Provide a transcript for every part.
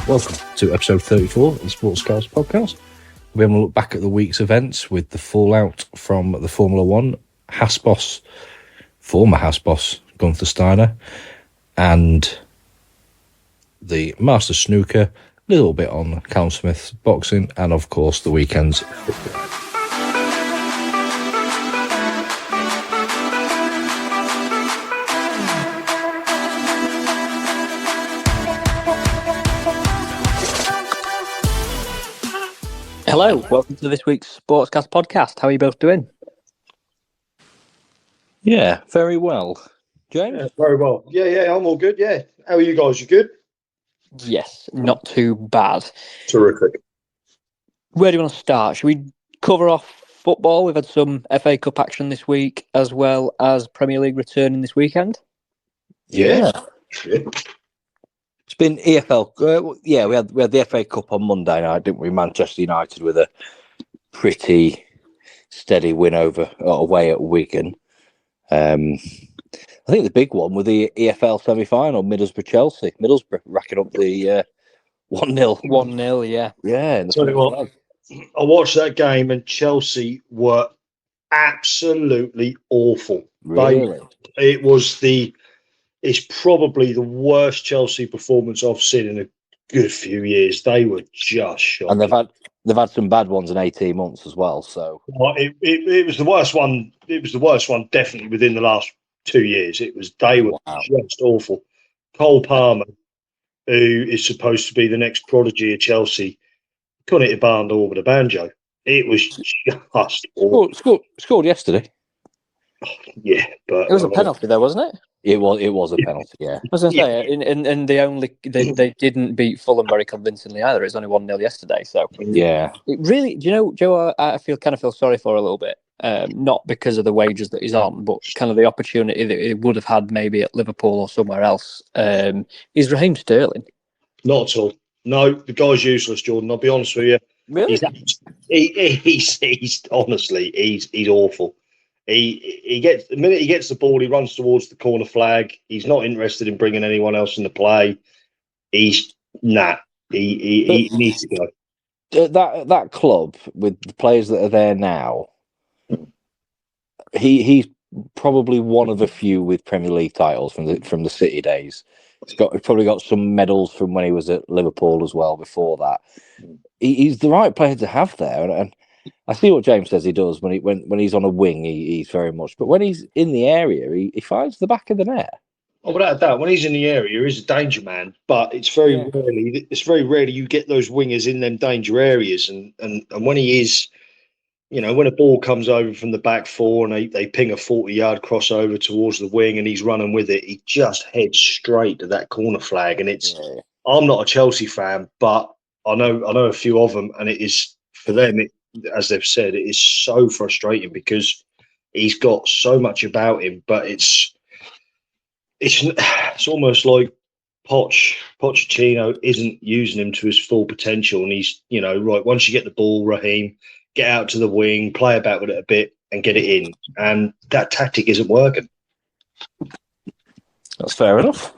Welcome to episode 34 of the Sportscast podcast. We're going to look back at the week's events with the fallout from the Formula One, former Haas boss Gunther Steiner, and the Master Snooker, a little bit on Callum Smith's boxing, and of course the weekend's football. Hello, welcome to this week's Sportscast podcast. How are you both doing? Yeah, very well. James? Yeah, very well. Yeah, I'm all good. Yeah. How are you guys? You good? Yes, not too bad. Terrific. Where do you want to start? Should we cover off football? We've had some FA Cup action this week, as well as Premier League returning this weekend. Yeah. It's been EFL. We had the FA Cup on Monday night, didn't we? Manchester United with a pretty steady win away at Wigan. I think the big one was the EFL semi-final, Middlesbrough-Chelsea. Middlesbrough racking up the 1-0. 1-0, yeah. Yeah. Tell you what, I watched that game and Chelsea were absolutely awful. Really? It's probably the worst Chelsea performance I've seen in a good few years. They were just shocking. And they've had some bad ones in 18 months as well. So it was the worst one. It was the worst one, definitely within the last 2 years. They were just awful. Cole Palmer, who is supposed to be the next prodigy of Chelsea, couldn't hit a barn door with a banjo. It was just awful. Scored yesterday. Yeah, but It was a penalty though, wasn't it? It was a penalty, yeah. I was going to say, and they didn't beat Fulham very convincingly either. It was only 1-0 yesterday, so yeah. It really, do you know, Joe? I feel sorry for a little bit, not because of the wages that he's on, but kind of the opportunity that he would have had maybe at Liverpool or somewhere else. Is Raheem Sterling? Not at all. No, the guy's useless, Jordan. I'll be honest with you. Really? He's honestly, he's awful. He gets the minute he gets the ball, he runs towards the corner flag. He's not interested in bringing anyone else into play. He needs to go. That club with the players that are there now, he's probably one of a few with Premier League titles from the City days. He's probably got some medals from when he was at Liverpool as well. Before that, he's the right player to have there, and I see what James says he does when he's on a wing. He's very much, but when he's in the area, he finds the back of the net. Oh, without doubt, when he's in the area, he's a danger man. But it's very rarely you get those wingers in them danger areas, and when he is, when a ball comes over from the back four and they ping a 40-yard crossover towards the wing and he's running with it, he just heads straight to that corner flag. And I'm not a Chelsea fan, but I know a few of them, and it is for them. As they've said, it is so frustrating because he's got so much about him, but it's almost like Pochettino isn't using him to his full potential, and he's right. Once you get the ball, Raheem, get out to the wing, play about with it a bit, and get it in, and that tactic isn't working. That's fair enough.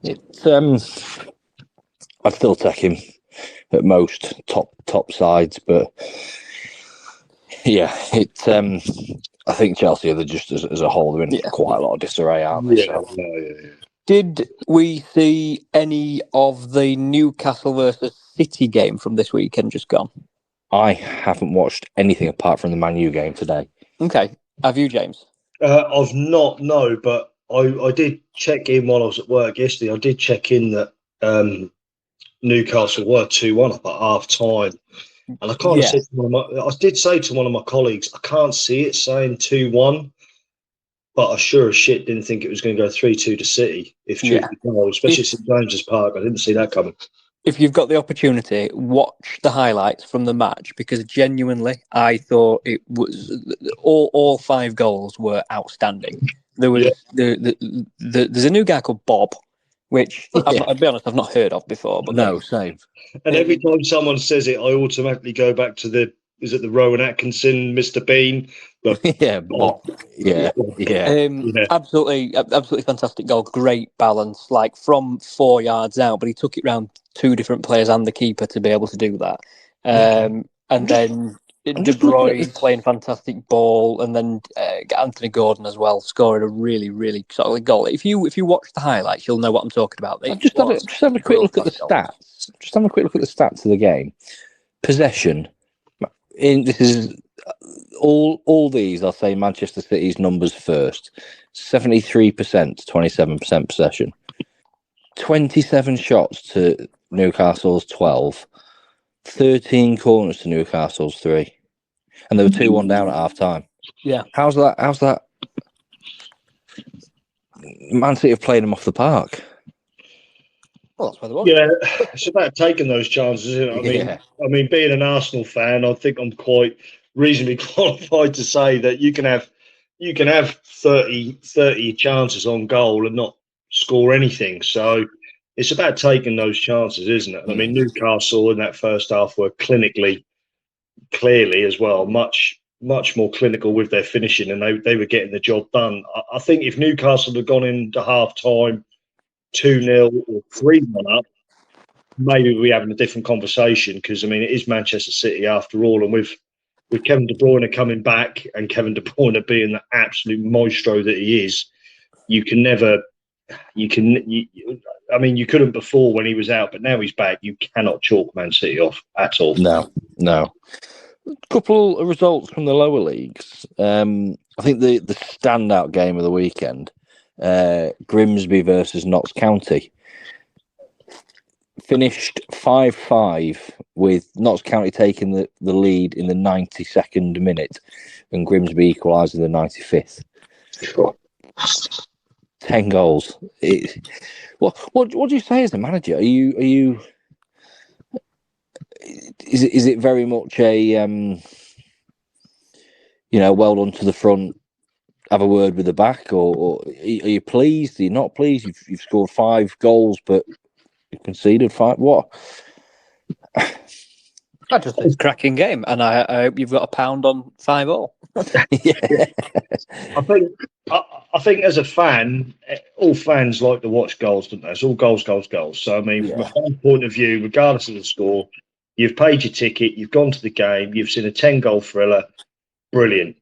I'd still take him at most top sides, but yeah, I think Chelsea are just as a whole, they're in quite a lot of disarray, aren't they? Yeah. Did we see any of the Newcastle versus City game from this weekend just gone? I haven't watched anything apart from the Man U game today. Okay, have you, James? I've not, no, but I did check in while I was at work yesterday. I did check in that Newcastle were 2-1 up at half time. And I kind of said I did say to one of my colleagues, I can't see it saying 2-1, but I sure as shit didn't think it was going to go 3-2 to City, especially at St James's Park. I didn't see that coming. If you've got the opportunity, watch the highlights from the match, because genuinely, I thought it was all 5 goals were outstanding. There was there's a new guy called Bob, which I'll be honest, I've not heard of before. But no, same. And every time someone says it, I automatically go back to the is it the Rowan Atkinson, Mr. Bean? But yeah, absolutely fantastic goal. Great balance, like from 4 yards out, but he took it round two different players and the keeper to be able to do that. And then De Bruyne playing fantastic ball, and then Anthony Gordon as well scoring a really, really solid goal. If you watch the highlights, you'll know what I'm talking about. Just have a quick look at the stats. Just have a quick look at the stats of the game. Possession. This is all these. I'll say Manchester City's numbers first. 73%, 27% possession. 27 shots to Newcastle's 12. 13 corners to Newcastle's 3. And they were 2-1 down at half time. Yeah. How's that? Man City have played them off the park. Well, that's where they were. Yeah, it's about taking those chances, isn't it? I mean, being an Arsenal fan, I think I'm quite reasonably qualified to say that you can have 30 chances on goal and not score anything. So it's about taking those chances, isn't it? I mean, Newcastle in that first half were clearly as well, much more clinical with their finishing, and they were getting the job done. I think if Newcastle had gone into half time 2-0 or 3-1 up, maybe we're having a different conversation, because I mean it is Manchester City after all, and with Kevin De Bruyne coming back and Kevin De Bruyne being the absolute maestro that he is, you couldn't before when he was out, but now he's back. You cannot chalk Man City off at all. No. A couple of results from the lower leagues. I think the standout game of the weekend, Grimsby versus Notts County, finished 5-5 with Notts County taking the lead in the 92nd minute and Grimsby equalised in the 95th. 10 goals. What do you say as a manager? Are you? Is it very much a well done to the front, have a word with the back, or are you pleased? Are you not pleased? You've scored 5 goals, but you conceded 5. What? I just think it's a cracking game, and I hope you've got a pound on 5-5. Yeah. I think as a fan, all fans like to watch goals, don't they? It's all goals. So I mean, from a fan point of view, regardless of the score, you've paid your ticket, you've gone to the game, you've seen a 10-goal thriller, brilliant.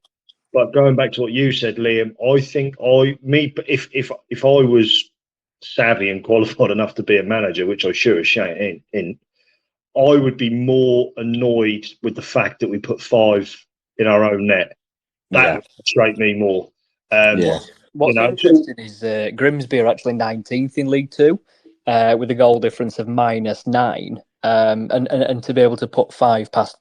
But going back to what you said, Liam, I think if I was savvy and qualified enough to be a manager, which I sure as shit in, I would be more annoyed with the fact that we put 5 in our own net. That would frustrate me more. What's interesting is Grimsby are actually 19th in League Two, with a goal difference of -9, and to be able to put 5 past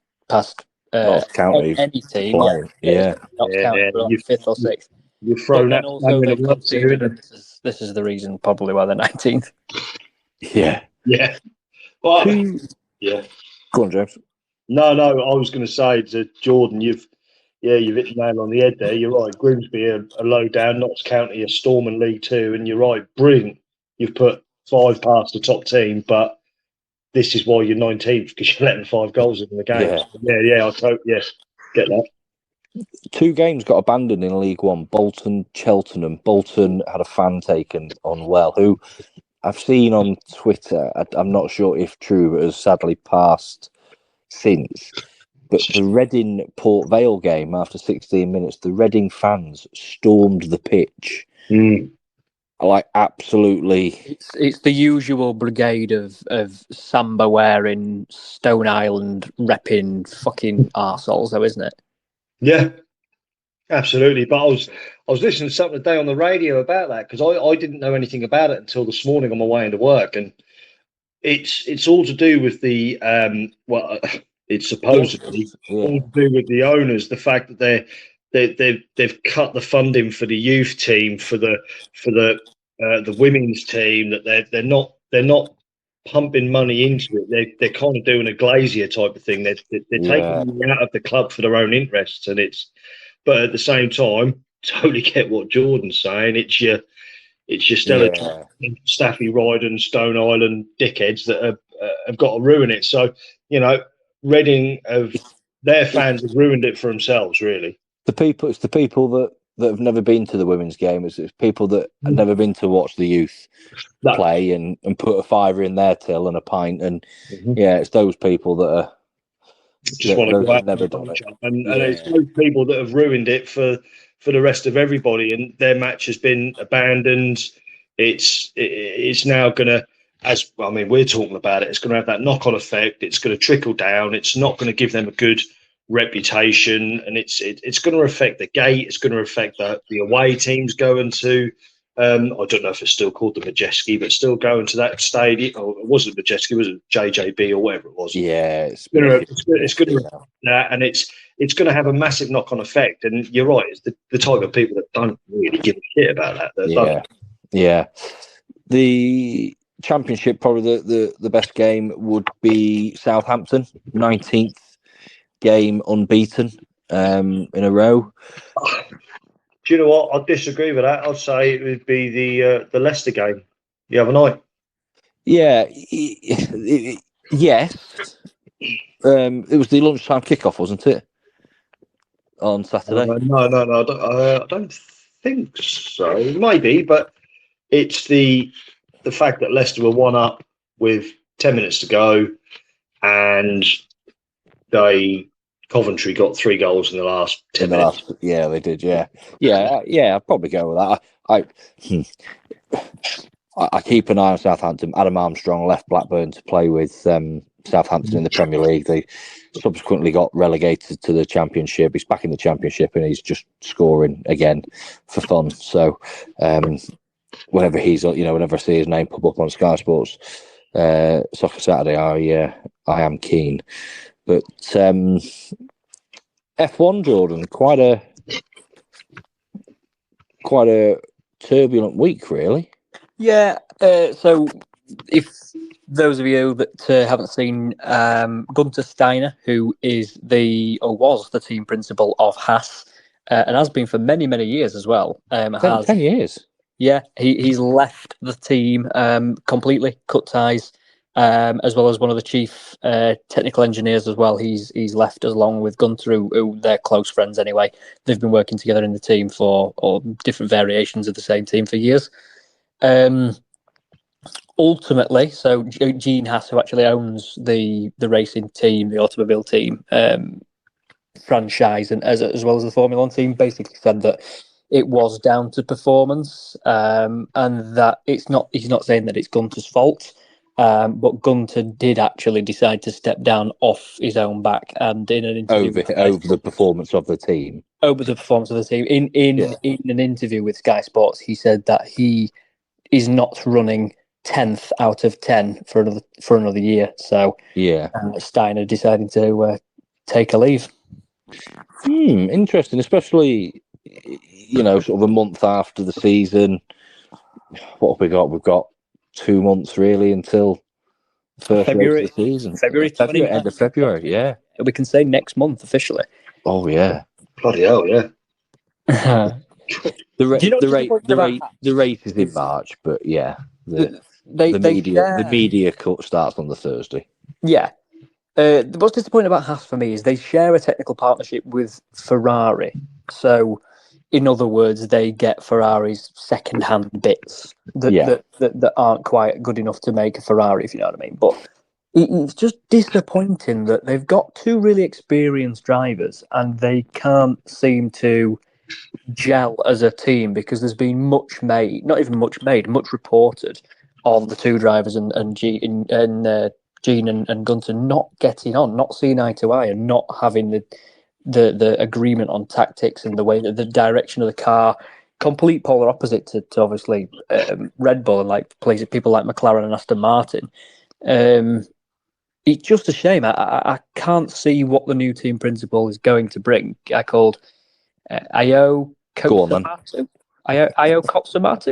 County any team, Notts County, 5th or 6th. You've thrown that. Also, they've conceded, and this is the reason probably why they're 19th. Yeah. Well, yeah. Go on, James. No, I was going to say to Jordan, you've hit the nail on the head there. You're right. Grimsby are low down. Notts County are storm in League Two, and you're right. Brilliant. You've put 5 past the top team, but this is why you're 19th, because you're letting 5 goals in the game. Get that. 2 games got abandoned in League One. Bolton, Cheltenham. Bolton had a fan taken on well, who I've seen on Twitter. I'm not sure if true, but has sadly passed since. But the Reading Port Vale game, after 16 minutes, the Reading fans stormed the pitch. Like, absolutely. It's the usual brigade of Samba wearing, Stone Island repping fucking arseholes, though, isn't it? Yeah, absolutely. But I was listening to something today on the radio about that, because I didn't know anything about it until this morning on my way into work, and it's all to do with the it's supposedly all to do with the owners. The fact that they've cut the funding for the youth team, for the women's team, that they're not pumping money into it. They're kind of doing a Glazier type of thing. They're taking money out of the club for their own interests, but at the same time, totally get what Jordan's saying. It's your Stella Staffy Ryden, Stone Island dickheads that have got to ruin it. So Reading have their fans have ruined it for themselves, really. It's the people that have never been to the women's game. It's people that have never been to watch the youth play and put a fiver in their till and a pint. And it's those people that are just want to go out never done it. And it's those people that have ruined it for the rest of everybody, and their match has been abandoned. It's now going to, we're talking about it, it's going to have that knock-on effect. It's going to trickle down. It's not going to give them a good reputation, and it's going to affect the gate. It's going to affect the away teams going to. I don't know if it's still called the Majeski, but still going to that stadium. Oh, it wasn't Majeski, was it JJB or whatever it was? Yeah, it's going to that, and it's going to have a massive knock-on effect. And you're right, it's the type of people that don't really give a shit about that. Yeah. The Championship, probably the best game would be Southampton, 19th game unbeaten in a row. Do you know what? I'd disagree with that. I'd say it would be the Leicester game the other night. Yeah, yes. It was the lunchtime kickoff, wasn't it? On Saturday? No. I don't think so. Maybe, but it's the fact that Leicester were 1-up with 10 minutes to go, and Coventry got 3 goals in the last 10 minutes. Yeah, they did. Yeah. I'd probably go with that. I keep an eye on Southampton. Adam Armstrong left Blackburn to play with Southampton in the Premier League. They subsequently got relegated to the Championship. He's back in the Championship and he's just scoring again for fun. So whenever I see his name pop up on Sky Sports Soccer Saturday, I am keen. But F1, Jordan, quite a turbulent week, really. Yeah. So, if those of you that haven't seen Gunter Steiner, who was the team principal of Haas, and has been for many, many years as well. 10 years. Yeah, he's left the team completely, cut ties. As well as one of the chief technical engineers as well. He's left along with Gunter, who they're close friends anyway. They've been working together in the team or different variations of the same team for years. Ultimately, so Gene Haas, who actually owns the racing team, the automobile team franchise, and as well as the Formula One team, basically said that it was down to performance, and that he's not saying that it's Gunter's fault. But Gunter did actually decide to step down off his own back, and in an interview over the performance of the team. Over the performance of the team, in an interview with Sky Sports, he said that he is not running 10th out of 10 for another year. So Steiner decided to take a leave. Interesting, especially sort of a month after the season. What have we got? We've got 2 months really until the first February race of the season. February, end of February. Yeah, we can say next month officially. Oh yeah, bloody hell, yeah. The race is in March, but yeah, the media cut starts on the Thursday. Yeah. What's disappointing about Haas for me is they share a technical partnership with Ferrari. So, in other words, they get Ferrari's second-hand bits that aren't quite good enough to make a Ferrari, if you know what I mean. But it's just disappointing that they've got 2 really experienced drivers and they can't seem to gel as a team, because there's been much reported on the 2 drivers and Gene and Gunter not getting on, not seeing eye to eye, and not having the agreement on tactics and the way that the direction of the car, complete polar opposite to obviously Red Bull and like people like McLaren and Aston Martin. It's just a shame. I can't see what the new team principal is going to bring. A guy called Ayo Kotsumatsu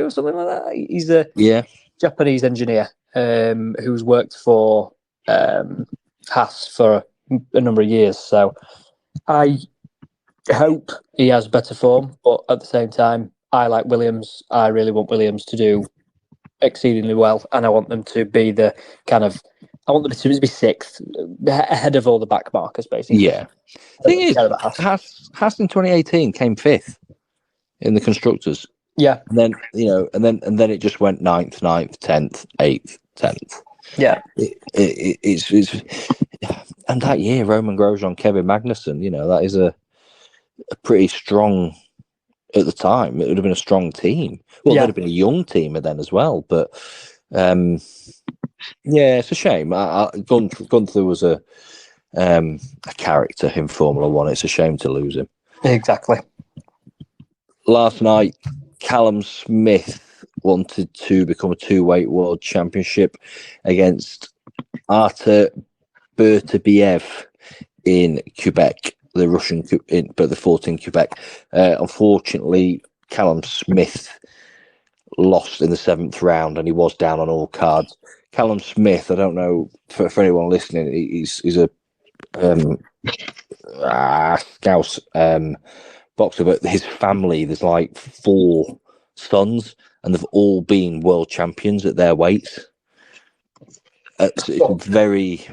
or something like that. He's a Japanese engineer who's worked for Haas for a number of years. So I hope he has better form, but at the same time, I like Williams. I really want Williams to do exceedingly well, and I want them to be the kind of I want them to be sixth, ahead of all the back markers, basically. Yeah. Thing is, Haas in 2018 came fifth in the constructors. Yeah. And then and then it just went 9th, 10th, 8th, 10th. Yeah. It's and that year Roman Grosjean, Kevin Magnussen, that is a pretty strong at the time. It would have been a strong team. Well, there'd have been a young team then as well, but it's a shame. Gunther was a character in Formula One. It's a shame to lose him. Exactly. Last night, Callum Smith wanted to become a two-weight world championship against Artur Bertabiev in Quebec, the Russian, but the 14 Quebec. Unfortunately, Callum Smith lost in the 7th round, and he was down on all cards. Callum Smith, I don't know for anyone listening, he's a Scouse boxer, but his family, there's like 4 sons, and they've all been world champions at their weights. It's very.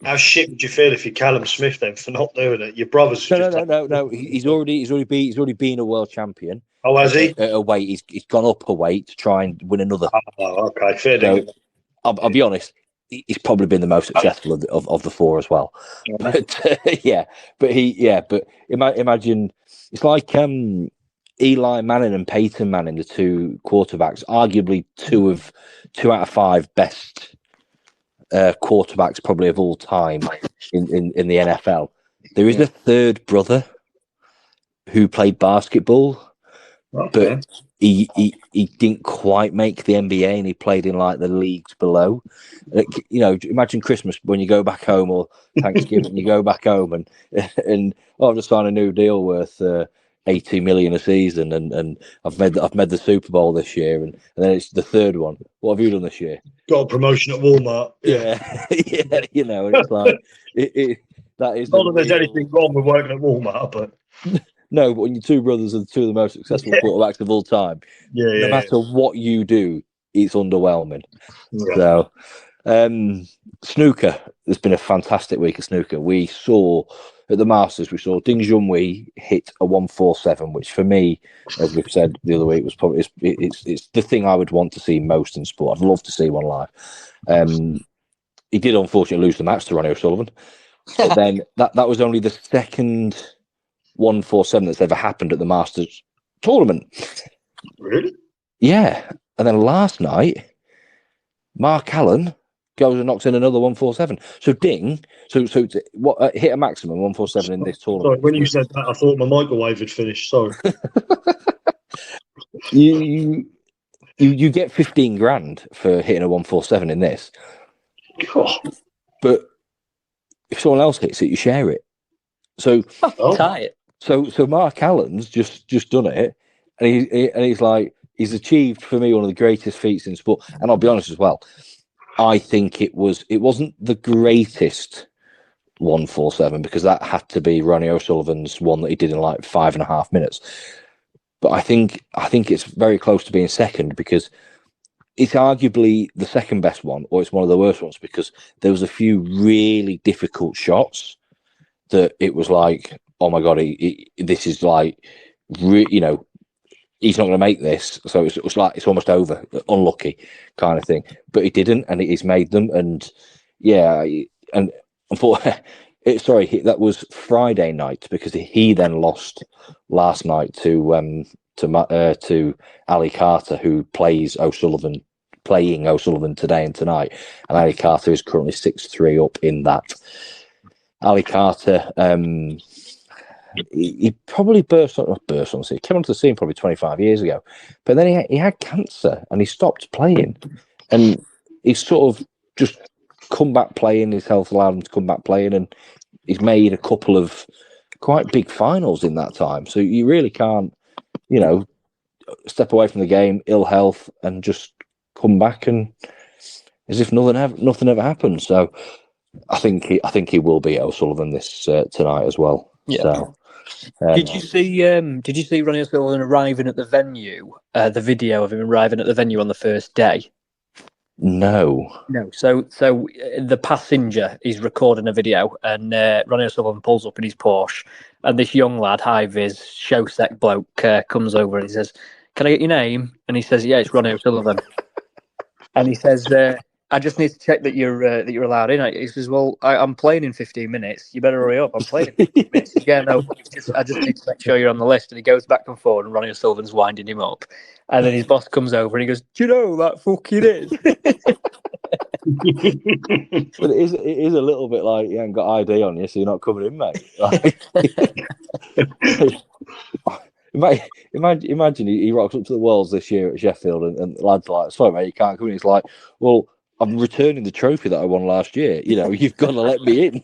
How shit would you feel if you're Callum Smith then for not doing it? Your brothers. No. He's already been a world champion. Oh, has he? At a weight, he's gone up a weight to try and win another. Oh, okay, fair enough. I'll be honest. He's probably been the most successful of the 4 as well. Yeah. But imagine it's like Eli Manning and Peyton Manning, the 2 quarterbacks, arguably 2 out of 5 best quarterbacks probably of all time in the NFL. There is a 3rd brother who played basketball, but he didn't quite make the NBA, and he played in like the leagues below. Imagine Christmas when you go back home, or Thanksgiving you go back home and I've just signed a new deal worth 80 million a season, and I've made the Super Bowl this year, and then it's the 3rd one. What have you done this year? Got a promotion at Walmart. Yeah, and it's like that is not that there's anything wrong with working at Walmart, but no, but when your 2 brothers are 2 of the most successful quarterbacks of all time, no matter what you do, it's underwhelming. Yeah. So, snooker. There's been a fantastic week of snooker. We saw at the Masters, Ding Junhui hit a 147, which for me, as we've said the other week, was probably it's the thing I would want to see most in sport. I'd love to see one live. He did unfortunately lose the match to Ronnie O'Sullivan, but then that was only the second 147 that's ever happened at the Masters tournament. Really? Yeah. And then last night, Mark Allen goes and knocks in another 147. So Ding, so what hit a maximum 147 in this tournament. Sorry, when you said that, I thought my microwave had finished. Sorry. you get 15 grand for hitting a 147 in this. God. But if someone else hits it, you share it. So tie it. So Mark Allen's just done it, and he's like, he's achieved for me one of the greatest feats in sport. And I'll be honest as well, I think it wasn't the greatest 147 because that had to be Ronnie O'Sullivan's one that he did in like 5.5 minutes. But I think it's very close to being second because it's arguably the second best one, or it's one of the worst ones because there was a few really difficult shots that it was like, oh my God, this is like, he's not going to make this. So it's like, it's almost over, unlucky kind of thing. But he didn't, and he's made them. And and that was Friday night because he then lost last night to Ali Carter, who playing O'Sullivan today and tonight. And Ali Carter is currently 6-3 up in that. Ali Carter, he probably burst on the scene. He came onto the scene probably 25 years ago, but then he had cancer and he stopped playing, and he's sort of just come back playing. His health allowed him to come back playing, and he's made a couple of quite big finals in that time. So you really can't, step away from the game, ill health, and just come back and as if nothing ever happened. So I think he will beat O'Sullivan this tonight as well. Yeah. So, did you see Ronnie O'Sullivan arriving at the venue? The video of him arriving at the venue on the first day. No. So the passenger is recording a video, and Ronnie O'Sullivan pulls up in his Porsche, and this young lad, high vis, show sec bloke, comes over and he says, "Can I get your name?" And he says, "Yeah, it's Ronnie O'Sullivan." And he says, "I just need to check that you're allowed in." He says, "Well, I'm playing in 15 minutes. You better hurry up. I'm playing in 15 minutes." He says, "Yeah, no, I just need to make sure you're on the list." And he goes back and forward, and Ronnie O'Sullivan's winding him up. And then his boss comes over and he goes, "Do you know who that fucking is?" But it is a little bit like you ain't got ID on you, so you're not coming in, mate. Like, imagine he rocks up to the Worlds this year at Sheffield, and the lads are like, "Sorry, mate, you can't come in." It's like, well, I'm returning the trophy that I won last year. You know, you've got to let me in.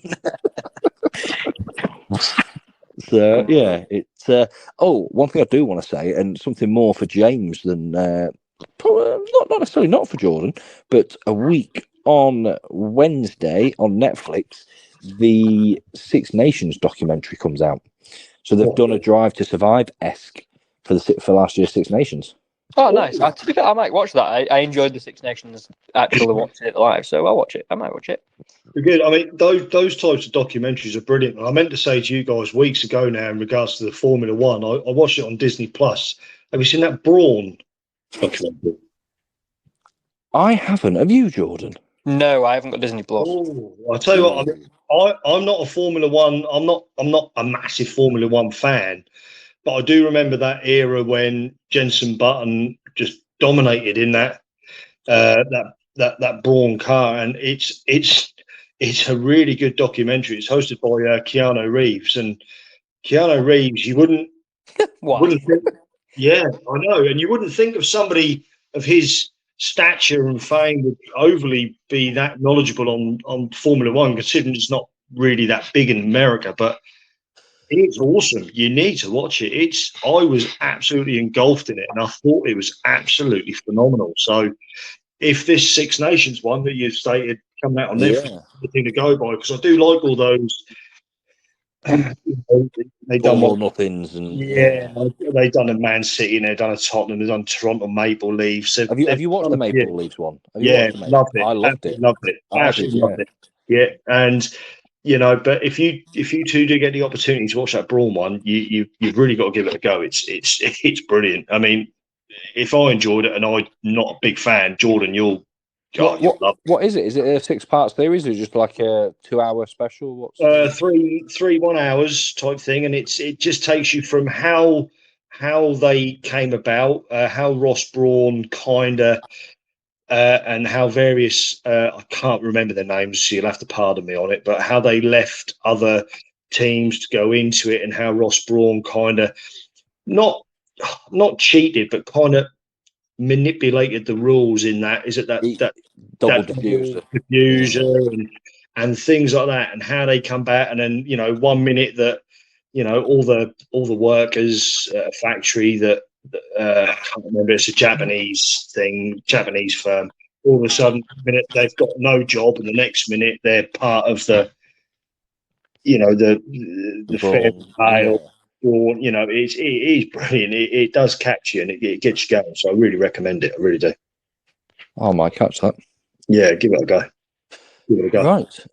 So yeah, it's one thing I do want to say, and something more for James than not necessarily not for Jordan, but a week on Wednesday on Netflix, the Six Nations documentary comes out. So they've done a Drive to Survive-esque for last year's Six Nations. Oh, nice. To be fair, I might watch that. I enjoyed the Six Nations actually watching it live, so I'll watch it. I might watch it. Good. I mean, those types of documentaries are brilliant. I meant to say to you guys weeks ago now in regards to the Formula One, I watched it on Disney Plus. Have you seen that Brawn documentary? I haven't. Have you, Jordan? No, I haven't got Disney Plus. Oh, I'll tell you what. I mean, I'm not a Formula One. I'm not a massive Formula One fan, but I do remember that era when Jenson Button just dominated in that Brawn car, and it's a really good documentary. It's hosted by Keanu Reeves, and Keanu Reeves, you wouldn't think, yeah, I know, and you wouldn't think of somebody of his stature and fame would overly be that knowledgeable on Formula One, considering it's not really that big in America, but it's awesome. You need to watch it. I was absolutely engulfed in it, and I thought it was absolutely phenomenal. So if this Six Nations one that you've stated coming out on Netflix, the thing to go by, because I do like all those. They done all nothings, and they've done a Man City, and they've done a Tottenham, they've done Toronto Maple Leafs. Have you watched the Maple Leafs one? Loved it. I loved it. Absolutely loved it. Yeah, and but if you two do get the opportunity to watch that Brawn one, you've really got to give it a go. It's brilliant. I mean, if I enjoyed it, and I'm not a big fan, Jordan, you'll love it. What is it? Is it a 6-part series, or just like a 2-hour special? What's three 1 hours type thing, and it just takes you from how they came about, how Ross Brawn kind of, and how various I can't remember their names, so you'll have to pardon me on it, but how they left other teams to go into it, and how Ross Brawn kind of not cheated, but kind of manipulated the rules in that. Is it that double diffuser and things like that, and how they come back, and then 1 minute that all the workers at a factory that I can't remember, it's a Japanese firm, all of a sudden minute they've got no job, and the next minute they're part of the fair pale. Or it is brilliant. It does catch you, and it gets you going. So I really recommend it. I really do. I might catch that. Yeah, give it a go. Right.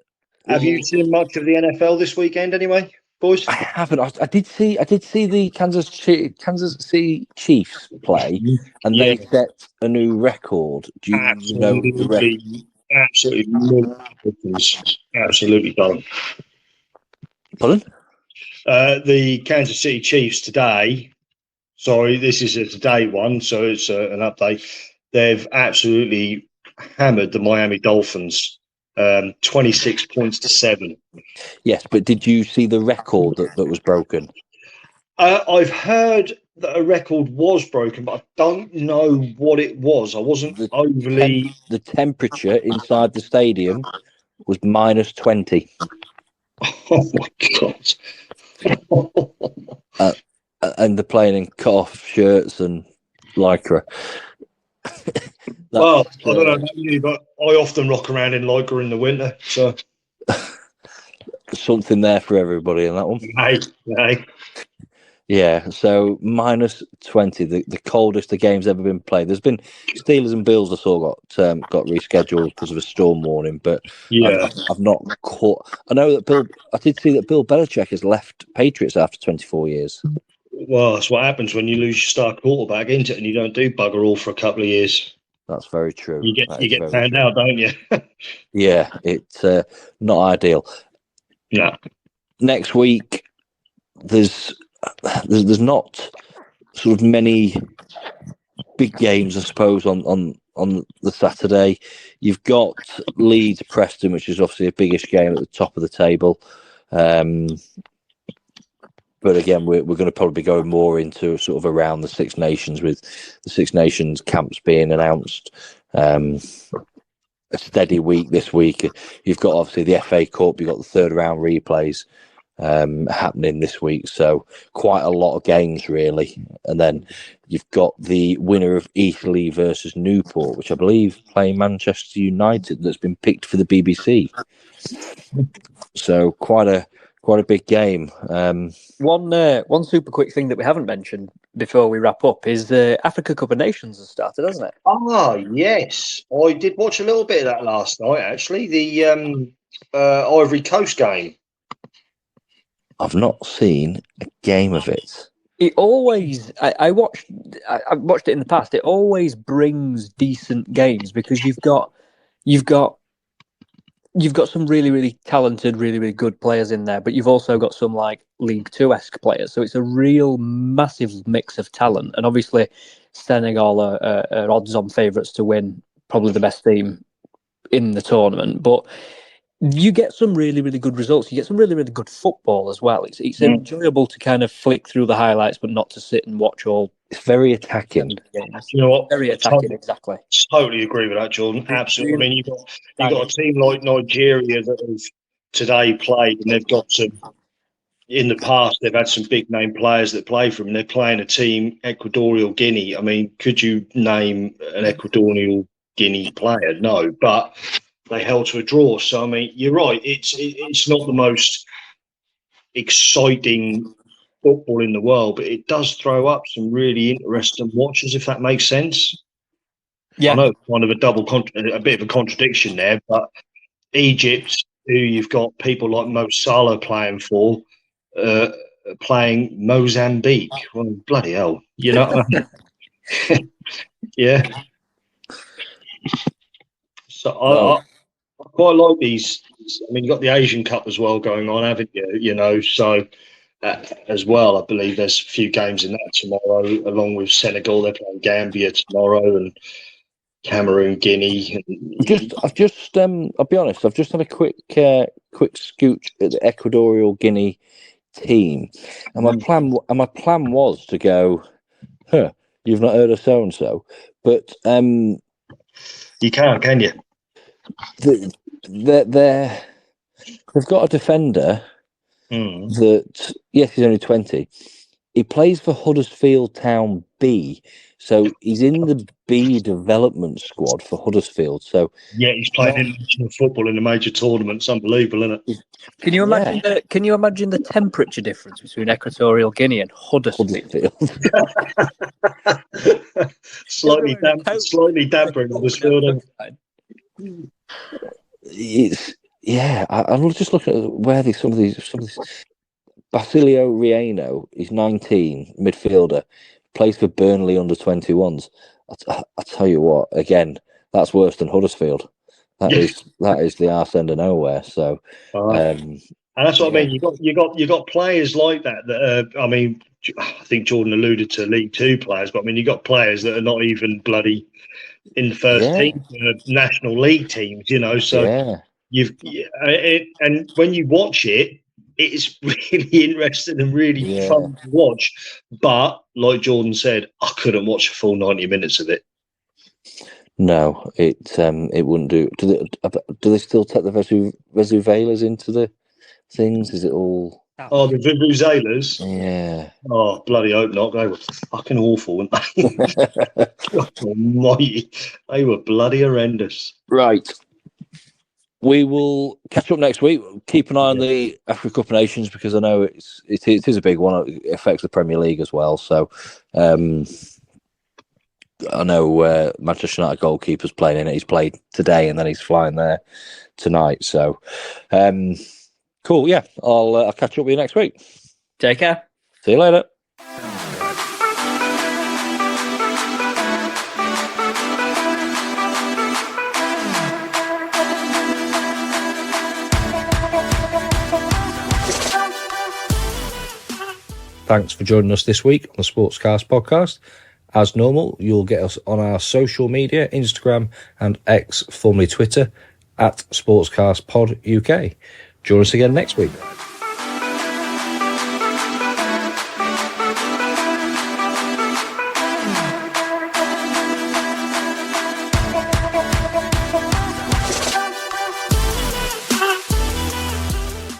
Have you seen much of the NFL this weekend, anyway, boys? I haven't. I did see the Kansas City Chiefs play, and they set a new record. Do you know the record? Absolutely done. Pardon? The Kansas City Chiefs today, sorry, this is a today one, so it's an update. They've absolutely hammered the Miami Dolphins, 26 points to 7. Yes, but did you see the record that was broken? I've heard that a record was broken, but I don't know what it was. I wasn't overly... The temperature inside the stadium was minus 20. Oh, my God. And they're playing in cut-off shirts and lycra. Well, I don't know about you, but I often rock around in lycra in the winter. So something there for everybody in that one. Hey. Yeah, so -20, the coldest the game's ever been played. There's been Steelers and Bills have all got rescheduled because of a storm warning, but Yeah. I've not caught. I know that I did see that Bill Belichick has left Patriots after 24 years. Well, that's what happens when you lose your star quarterback, isn't it? And you don't do bugger all for a couple of years. That's very true. You get found out, don't you? Yeah, it's not ideal. No. Next week, there's not sort of many big games, I suppose, on the Saturday. You've got Leeds Preston, which is obviously a biggish game at the top of the table. But again, we're going to probably be going more into sort of around the Six Nations, with the Six Nations camps being announced. A steady week this week. You've got obviously the FA Cup. You've got the third round replays happening this week, so quite a lot of games really. And then you've got the winner of Eastleigh versus Newport, which I believe playing Manchester United, that's been picked for the BBC. So quite a big game. One super quick thing that we haven't mentioned before we wrap up is the Africa Cup of Nations has started, hasn't it? Oh, yes. I did watch a little bit of that last night, actually. The Ivory Coast game. I've not seen a game of it. It always, I've watched it in the past. It always brings decent games because you've got some really, really talented, really, really good players in there, but you've also got some like League Two-esque players. So it's a real massive mix of talent. And obviously, Senegal are odds-on favourites to win, probably the best team in the tournament. But you get some really, really good results. You get some really, really good football as well. It's enjoyable to kind of flick through the highlights, but not to sit and watch all. It's very attacking. You know what? Very attacking, exactly. Totally agree with that, Jordan. Absolutely. I mean, you've got a team like Nigeria that have today played, and they've got some. In the past, they've had some big name players that play for them. They're playing a team, Equatorial Guinea. I mean, could you name an Equatorial Guinea player? No, but they held to a draw. So I mean, you're right. It's not the most exciting football in the world, but it does throw up some really interesting watches, if that makes sense. Yeah, I know it's kind of a bit of a contradiction there, but Egypt, who you've got people like Mo Salah playing for, playing Mozambique. Well, bloody hell, you know. Yeah. So I quite like these. I mean, you've got the Asian Cup as well going on, haven't you? You know, so as well, I believe there's a few games in that tomorrow, along with Senegal. They're playing Gambia tomorrow and Cameroon, Guinea. I'll be honest. I've just had a quick scooch at the Equatorial Guinea team, and my plan was to go. You've not heard of so and so, but you can't, can you? They've got a defender that, yes, he's only 20. He plays for Huddersfield Town B, so he's in the B development squad for Huddersfield. So yeah, he's playing international football in a major tournament. It's unbelievable, isn't it? Can you imagine the temperature difference between Equatorial Guinea and Huddersfield? slightly damper in Huddersfield. I'm just looking at where some of these. Basilio Rieno, he's 19, midfielder, plays for Burnley under 21s. I tell you what, again, that's worse than Huddersfield. That is the arse end of nowhere. So, and that's what I mean. You got players like that. I mean, I think Jordan alluded to League Two players, but I mean, you got players that are not even bloody in the first team, national league teams. You know, so and when you watch it, it's really interesting and really fun to watch. But like Jordan said, I couldn't watch a full 90 minutes of it. No, it wouldn't do. Do they still take the Venezuelans into the things? Is it all? Oh, the Vuvuzelas? Yeah. Oh, bloody hope not. They were fucking awful, weren't they? God almighty. They were bloody horrendous. Right. We will catch up next week. Keep an eye on the Africa Cup of Nations because I know it is a big one. It affects the Premier League as well. So I know Manchester United goalkeeper's playing in it. He's played today and then he's flying there tonight. So cool. Yeah, I'll catch up with you next week. Take care. See you later. Thanks for joining us this week on the Sportscast podcast. As normal, you'll get us on our social media, Instagram and X, formerly Twitter, at SportscastPod UK. Join us again next week.